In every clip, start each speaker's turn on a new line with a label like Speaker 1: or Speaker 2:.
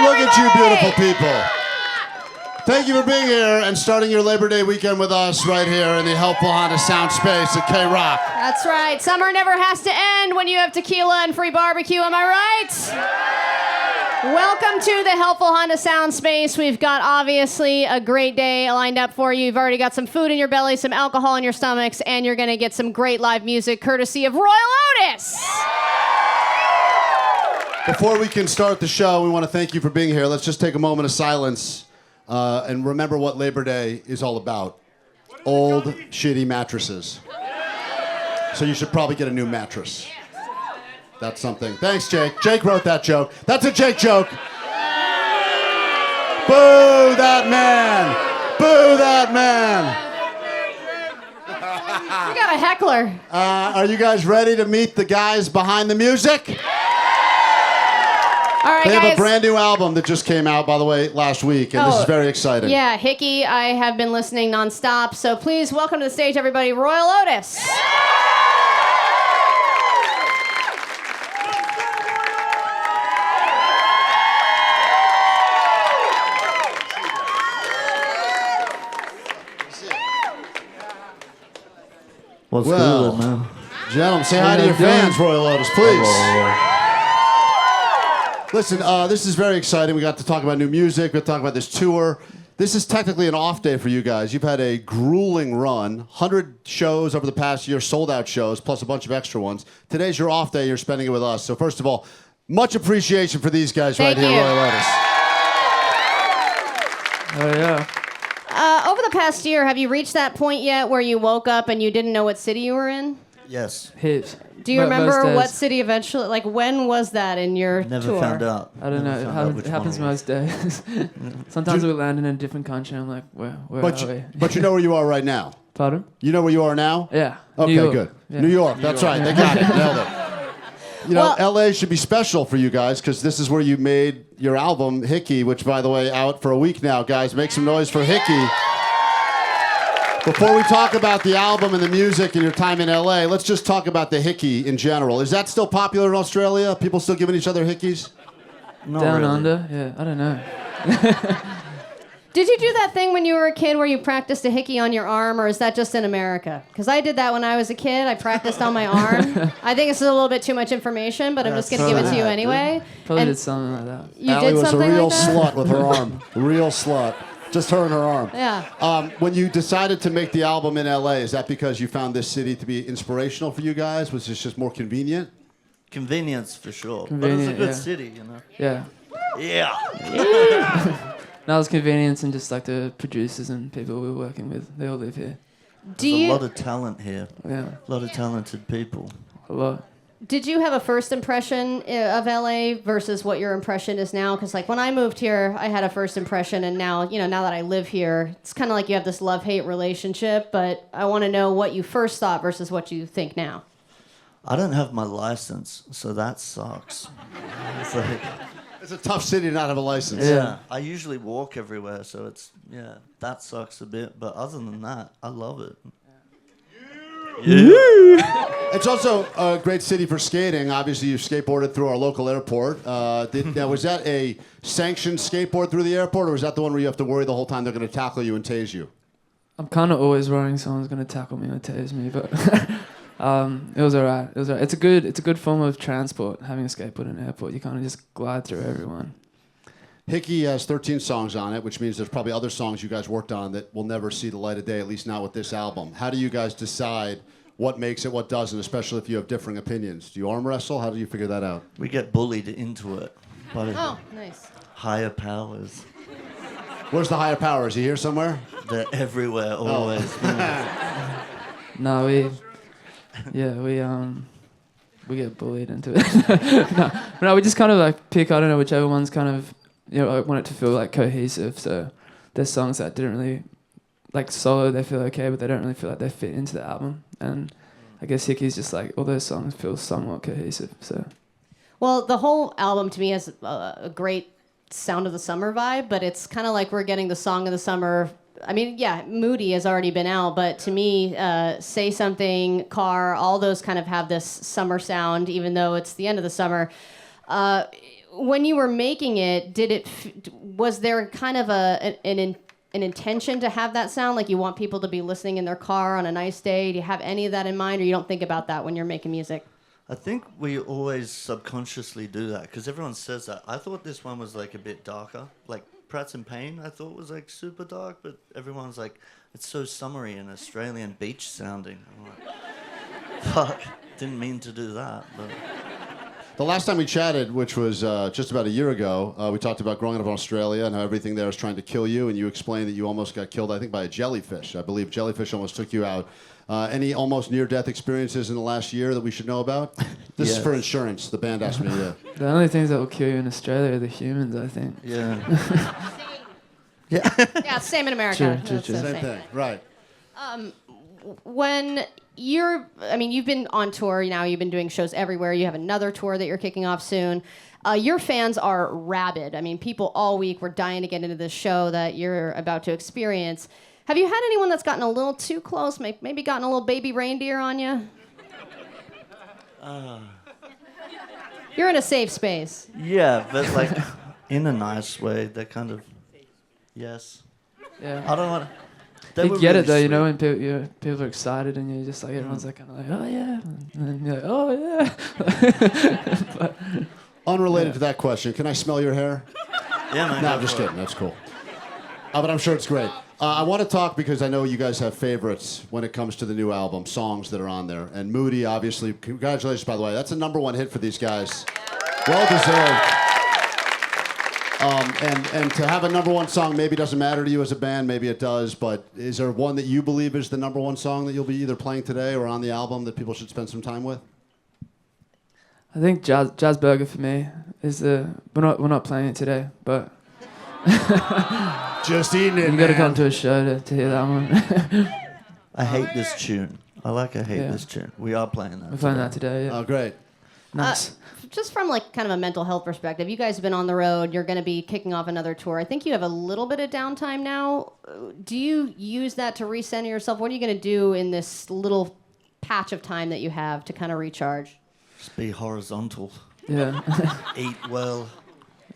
Speaker 1: Look at you beautiful people. Thank you for being here and starting your Labor Day weekend with us right here in the helpful Honda sound space at KROQ.
Speaker 2: That's right. Summer never has to end when you have tequila and free barbecue, am I right? Welcome to the helpful Honda sound space. We've got obviously a great day lined up for you. You've already got some food in your belly, some alcohol in your stomachs, and you're going to get some great live music courtesy of Royel Otis.
Speaker 1: Before we can start the show, we want to thank you for being here. Let's just take a moment of silence and remember what Labor Day is all about. Old, shitty mattresses. So you should probably get a new mattress. That's something. Thanks, Jake. Jake wrote that joke. That's a Jake joke. Boo that man. Boo that man.
Speaker 2: We got a heckler.
Speaker 1: Are you guys ready to meet the guys behind the music?
Speaker 2: All right,
Speaker 1: they have
Speaker 2: guys.
Speaker 1: a brand new album that just came out, by the way, last week, and this is very exciting.
Speaker 2: Yeah, Hickey, I have been listening nonstop, so please welcome to the stage, everybody, Royel Otis.
Speaker 3: What's good, man?
Speaker 1: Gentlemen, say hi to your fans, Royel Otis, please. Listen, this is very exciting. We got to talk about new music. We got to talk about this tour. This is technically an off day for you guys. You've had a grueling run, 100 shows over the past year, sold-out shows, plus a bunch of extra ones. Today's your off day. You're spending it with us. So first of all, much appreciation for these guys right here, Royel Otis.
Speaker 3: Oh, yeah.
Speaker 2: Over the past year, have you reached that point yet where you woke up and you didn't know what city you were in?
Speaker 3: Yes.
Speaker 4: Hit.
Speaker 2: Do you remember what city eventually, like when was that in your
Speaker 3: Never
Speaker 2: tour?
Speaker 3: found out.
Speaker 4: I don't know. It happens most days. Sometimes we land in a different country. I'm like, where are we?
Speaker 1: But you know where you are right now.
Speaker 4: Pardon?
Speaker 1: You know where you are now?
Speaker 4: Yeah.
Speaker 1: Okay,
Speaker 4: New York.
Speaker 1: good.
Speaker 4: Yeah.
Speaker 1: New York, that's right. They got it. Nailed it. You know,
Speaker 2: Well-
Speaker 1: LA should be special for you guys because this is where you made your album, Hickey, which, by the way, out for a week now, guys. Make some noise for Hickey. Before we talk about the album and the music and your time in LA, let's just talk about the Hickey in general. Is that still popular in Australia? People still giving each other Hickeys?
Speaker 3: Not
Speaker 4: Down
Speaker 3: really.
Speaker 4: under? Yeah, I don't know.
Speaker 2: Did you do that thing when you were a kid where you practiced a hickey on your arm, or is that just in America? Because I did that when I was a kid. I practiced on my arm. I think this is a little bit too much information, but I'm just going to give it to you anyway.
Speaker 4: Probably
Speaker 2: And
Speaker 4: did something like that.
Speaker 2: you
Speaker 1: Allie
Speaker 2: did
Speaker 1: was a
Speaker 2: something
Speaker 1: real
Speaker 2: like that?
Speaker 1: slut with her arm. Real slut. Just her and her arm.
Speaker 2: Yeah.
Speaker 1: When you decided to make the album in LA, is that because you found this city to be inspirational for you guys? Was this just more convenient?
Speaker 3: Convenience for sure.
Speaker 4: Convenient,
Speaker 3: but it's a good
Speaker 4: yeah.
Speaker 3: city, you know.
Speaker 4: Yeah.
Speaker 3: Yeah.
Speaker 4: Now it's convenience and just like the producers and people we're working with. They all live here.
Speaker 2: Do
Speaker 3: There's a
Speaker 2: you,
Speaker 3: lot of talent here.
Speaker 4: Yeah.
Speaker 3: A lot of talented people.
Speaker 4: A lot.
Speaker 2: did you have a first impression of LA versus what your impression is now? Because like when I moved here, I had a first impression, and now, you know, now that I live here, it's kind of like you have this love-hate relationship, but I want to know what you first thought versus what you think now.
Speaker 3: I don't have my license, so that sucks. It's like,
Speaker 1: It's a tough city to not have a license.
Speaker 3: yeah. I usually walk everywhere, so it's, yeah, that sucks a bit. But other than that, I love it. Yeah.
Speaker 1: It's also a great city for skating. Obviously, you've skateboarded through our local airport. Now, was that a sanctioned skateboard through the airport, or was that the one where you have to worry the whole time they're going to tackle you and tase you?
Speaker 4: I'm kind of always worrying someone's gonna tackle me or tase me, but it was alright. It was alright. It's a good form of transport. Having a skateboard in an airport, you kind of just glide through everyone.
Speaker 1: Hickey has 13 songs on it, which means there's probably other songs you guys worked on that will never see the light of day, at least not with this album. How do you guys decide what makes it, what doesn't, especially if you have differing opinions? Do you arm wrestle? How do you figure that out?
Speaker 3: We get bullied into it by
Speaker 2: Oh, nice.
Speaker 3: higher powers.
Speaker 1: Where's the higher power? Is he here somewhere?
Speaker 3: They're everywhere, always.
Speaker 4: No, we get bullied into it. no, we just kind of like pick, I don't know, whichever one's kind of, you know, I want it to feel like cohesive. So there's songs that didn't really, like solo, they feel okay, but they don't really feel like they fit into the album. And I guess Hickey's just like, all those songs feel somewhat cohesive, so.
Speaker 2: Well, the whole album to me has a great sound of the summer vibe, but it's kind of like we're getting the song of the summer. I mean, yeah, Moody has already been out, but to me, Say Something, Car, all those kind of have this summer sound, even though it's the end of the summer. when you were making it, was there kind of an intention to have that sound? Like you want people to be listening in their car on a nice day? Do you have any of that in mind, or you don't think about that when you're making music?
Speaker 3: I think we always subconsciously do that because everyone says that. I thought this one was like a bit darker. Like Pratt's in Pain, I thought was like super dark, but everyone's like, it's so summery and Australian beach sounding. I'm like, fuck, didn't mean to do that. But
Speaker 1: The last time we chatted, which was just about a year ago, we talked about growing up in Australia and how everything there is trying to kill you, and you explained that you almost got killed, I think, by a jellyfish. I believe jellyfish almost took you out. Any almost near-death experiences in the last year that we should know about? This is for insurance. The band asked me to.
Speaker 4: The only things that will kill you in Australia are the humans, I think.
Speaker 3: yeah.
Speaker 2: Yeah, same in America.
Speaker 4: True.
Speaker 2: It's the
Speaker 1: Same thing, right.
Speaker 2: When you've been on tour now, you've been doing shows everywhere. You have another tour that you're kicking off soon. Your fans are rabid. I mean, people all week were dying to get into this show that you're about to experience. Have you had anyone that's gotten a little too close, maybe gotten a little baby reindeer on you? You're in a safe space.
Speaker 3: Yeah, but like in a nice way. They're kind of, yes.
Speaker 4: Yeah.
Speaker 3: I don't want to.
Speaker 4: You get it though, you know, when people are excited and you're just like, everyone's like kind of like, oh yeah, and then you're like, oh yeah. But,
Speaker 1: Unrelated to that question, can I smell your hair?
Speaker 3: Yeah, man.
Speaker 1: No, I'm just kidding. That's cool. But I'm sure it's great. I want to talk because I know you guys have favorites when it comes to the new album, songs that are on there. And Moody, obviously, congratulations, by the way. That's a #1 hit for these guys. Well deserved. And to have a #1 song maybe doesn't matter to you as a band, maybe it does, but is there one that you believe is the #1 song that you'll be either playing today or on the album that people should spend some time with?
Speaker 4: I think Jazz Burger for me is we're not playing it today, but
Speaker 1: Just eating it,
Speaker 4: you got to come to a show to hear that one.
Speaker 3: I hate this tune. I hate this tune. We are playing that.
Speaker 4: We're playing that today. Yeah.
Speaker 1: Oh, great.
Speaker 4: Nice.
Speaker 2: Just from like kind of a mental health perspective, you guys have been on the road. You're going to be kicking off another tour. I think you have a little bit of downtime now. Do you use that to recenter yourself? What are you going to do in this little patch of time that you have to kind of recharge?
Speaker 3: Just be horizontal.
Speaker 4: Yeah.
Speaker 3: Eat well.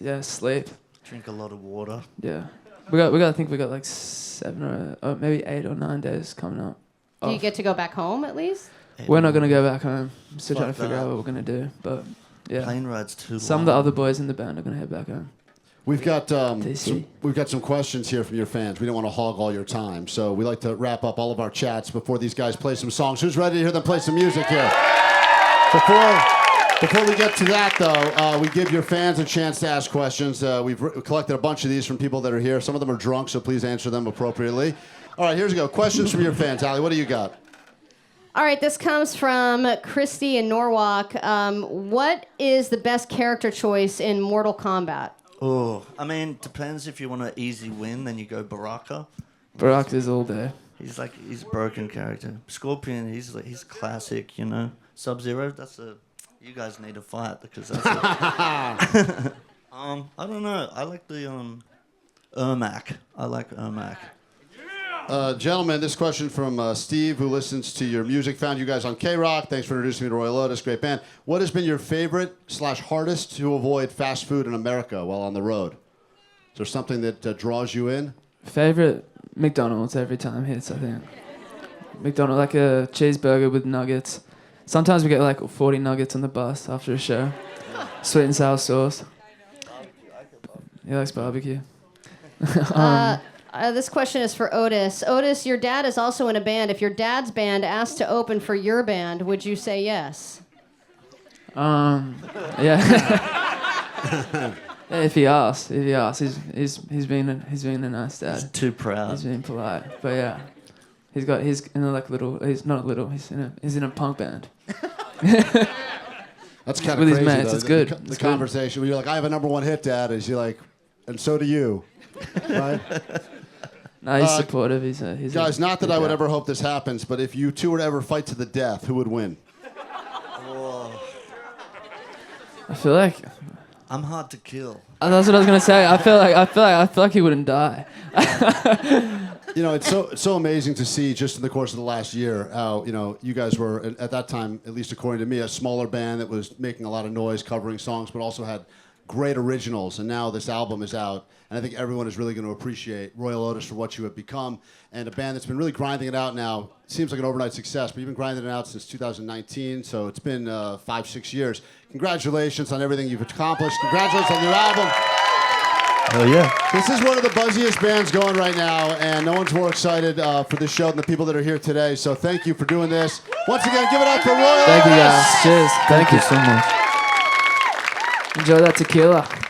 Speaker 4: Yeah. Sleep.
Speaker 3: Drink a lot of water.
Speaker 4: Yeah. I think we got like 7 or maybe 8 or 9 days coming up.
Speaker 2: Do you get to go back home at least?
Speaker 4: We're not gonna go back home. I'm still trying to
Speaker 3: Fuck
Speaker 4: figure
Speaker 3: that.
Speaker 4: out what we're gonna do, but yeah.
Speaker 3: Plane ride's too long.
Speaker 4: Some of the other boys in the band are gonna head back home.
Speaker 1: We've got
Speaker 4: DC.
Speaker 1: we've got some questions here from your fans. We don't want to hog all your time, so we like to wrap up all of our chats before these guys play some songs. Who's ready to hear them play some music here? Before we get to that, though, we give your fans a chance to ask questions. We've collected a bunch of these from people that are here. Some of them are drunk, so please answer them appropriately. All right, here's we go. Questions from your fans. Ally, what do you got?
Speaker 2: All right, this comes from Christy in Norwalk. What is the best character choice in Mortal Kombat?
Speaker 3: Oh, I mean, depends if you want an easy win, then you go Baraka.
Speaker 4: Barack is all day.
Speaker 3: He's a broken character. Scorpion, he's classic, you know. Sub-Zero, you guys need to fight because that's I don't know. I like the Ermac. I like Ermac.
Speaker 1: Gentlemen, this question from Steve, who listens to your music, found you guys on KROQ. Thanks for introducing me to Royel Otis. Great band. What has been your favorite/hardest to avoid fast food in America while on the road? Is there something that draws you in?
Speaker 4: Favorite McDonald's every time hits, I think. McDonald's, like a cheeseburger with nuggets. Sometimes we get like 40 nuggets on the bus after a show. Sweet and sour sauce. He likes barbecue.
Speaker 2: This question is for Otis. Otis, your dad is also in a band. If your dad's band asked to open for your band, would you say yes?
Speaker 4: Yeah. Yeah, if he asks, he's been a nice dad.
Speaker 3: He's too proud.
Speaker 4: He's been polite, but yeah, he's in a like little. He's not little. He's in a punk band.
Speaker 1: That's kind of
Speaker 4: With his
Speaker 1: crazy.
Speaker 4: mates,
Speaker 1: Though.
Speaker 4: it's good.
Speaker 1: The
Speaker 4: It's
Speaker 1: conversation where you're like, I have a #1 hit, Dad. Is you're like, and so do you, right?
Speaker 4: No, he's supportive. He's
Speaker 1: Guys, not that
Speaker 4: good
Speaker 1: I would
Speaker 4: dad.
Speaker 1: ever hope this happens, but if you two were to ever fight to the death, who would win?
Speaker 4: I feel like
Speaker 3: I'm hard to kill.
Speaker 4: that's what I was gonna say. I feel like he wouldn't die.
Speaker 1: You know, it's so amazing to see just in the course of the last year how, you know, you guys were, at that time, at least according to me, a smaller band that was making a lot of noise, covering songs, but also had great originals, and now this album is out. And I think everyone is really going to appreciate Royel Otis for what you have become, and a band that's been really grinding it out now. It seems like an overnight success, but you've been grinding it out since 2019, so it's been 5-6 years. Congratulations on everything you've accomplished. Congratulations on your album.
Speaker 3: Hell yeah.
Speaker 1: This is one of the buzziest bands going right now, and no one's more excited for this show than the people that are here today. So thank you for doing this. Once again, give it up for Royel Otis.
Speaker 4: Thank you guys. Cheers.
Speaker 3: Thank you so much.
Speaker 4: Enjoy that tequila.